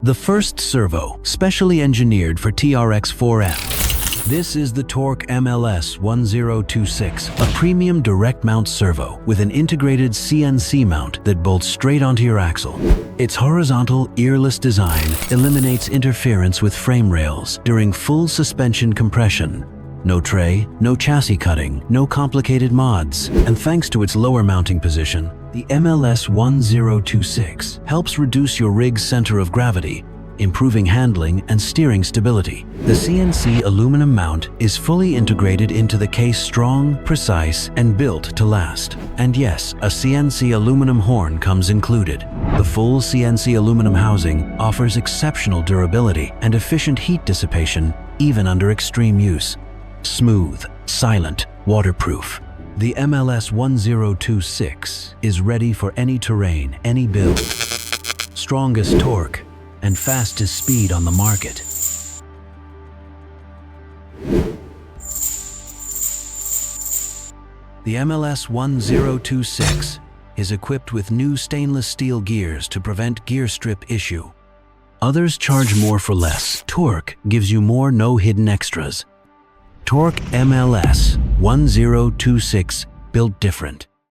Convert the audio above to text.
The first servo, specially engineered for TRX-4M. This is the TORQ MLS-1026, a premium direct mount servo with an integrated CNC mount that bolts straight onto your axle. Its horizontal, earless design eliminates interference with frame rails during full suspension compression. No tray, no chassis cutting, no complicated mods, and thanks to its lower mounting position, the MLS-1026 helps reduce your rig's center of gravity, improving handling and steering stability. The CNC aluminum mount is fully integrated into the case, strong, precise, and built to last. And yes, a CNC aluminum horn comes included. The full CNC aluminum housing offers exceptional durability and efficient heat dissipation even under extreme use. Smooth, silent, waterproof. The MLS-1026 is ready for any terrain, any build. Strongest torque and fastest speed on the market. The MLS-1026 is equipped with new stainless steel gears to prevent gear strip issue. Others charge more for less. TORQ gives you more, no hidden extras. TORQ MLS-1026, built different.